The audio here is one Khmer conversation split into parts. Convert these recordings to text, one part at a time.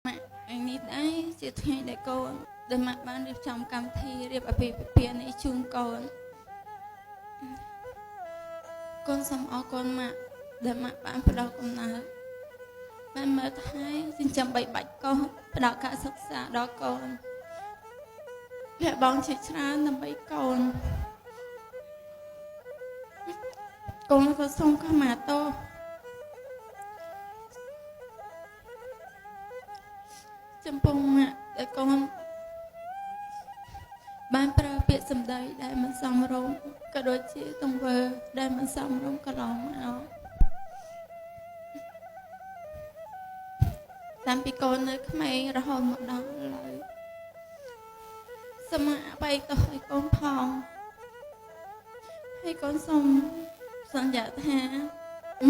ម៉ាក់ថ្ងៃនេះដែរជាថ្ងៃដែលកូនដែលម៉ាក់បានរៀបចំកម្មវិធីរៀបអាពាហ៍ពិពាហ៍នេះជូនកូនកូនសូមអរគុណម៉ាក់ដែលម៉ាក់បានផ្ដល់កំណើតបានមើលថែចិញ្ចឹមបីបាច់កូនផ្ដល់ការសិក្សាដល់កូនលះបង់ជាច្រើនដើម្បីកូនកូនក៏សូមខមាទោសចំពោះម៉ាក់ដែលកូនបានប្រើពាក្យសម្ដីដែលមិនសមរម្យក៏ដូចជាទង្វើដែលមិនសមរម្យកន្លងមកតាំងពីកូននៅក្មេងរហូតមកដល់ឥឡូវសូមអភ័យទោសឲ្យកូនផងហើយកូនសូមសន្យាថា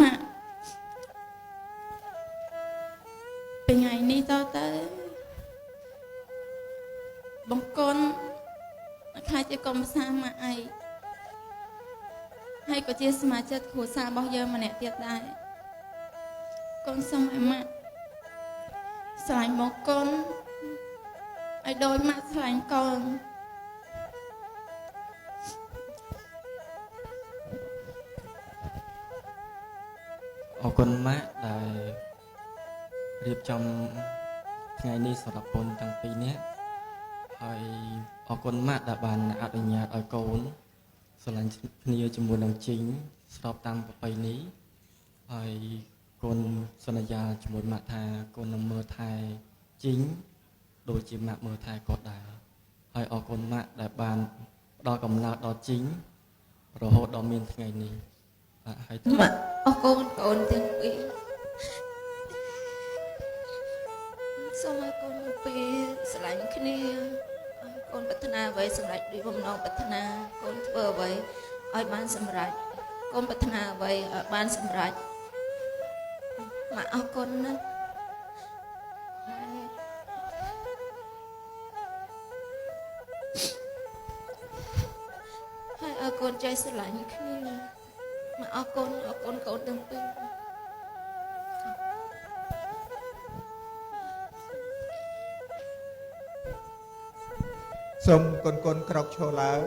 ម៉ាក់ពីថ្ងៃនេះតទៅបង្គន់ខ្លាចជាកុំសាម៉ាក់អីហើយក៏ជាសមាជិកគ្រួសាររបស់យើងម្នាក់ទៀតដែរកូនសូមឲ្យម៉ាក់ស្រឡាញ់មកកូនឲ្យដោយម៉ាក់ស្រឡាញ់កូនអរគុណម៉ាក់ដែលរៀបចំថ្ងៃនេះសម្រាប់បងទាំងពីរនាក់ហើយអរគុណម៉ាក់ដែលបានអនុញ្ញាតឲ្យកូនស្រឡាញ់គ្នាជាមួយនឹងជីងស្របតាមប្រពៃណីហើយកូនសន្យាជាមួយម៉ាក់ថាកូននឹងមើលថែជីងដូចជាម៉ាក់មើលថែគាត់ដែរហើយអរគុណម៉ាក់ដែលបានផ្ដល់កំណើតដល់ជីងរហូតដល់មានថ្ងៃនេះហើយម៉ាក់អរគុណកូនទាំងពីរសូមឲ្យកូនពេលស្រឡាញ់គ្នាកូនប្រាថ្នាអ្វីសម្រេចដូចបំណងប្រាថ្នាកូនធ្វើអ្វីឲ្យបានសម្រេចកូនប្រាថ្នាអ្វីឲ្យបានសម្រេចម៉ាក់អរគុណណាស់ហើយឲ្យកូនใจស្រឡាញ់គ្នាម៉ាក់អរគុណកូនទាំងពីរសូមកូនក្រោកឈរឡើង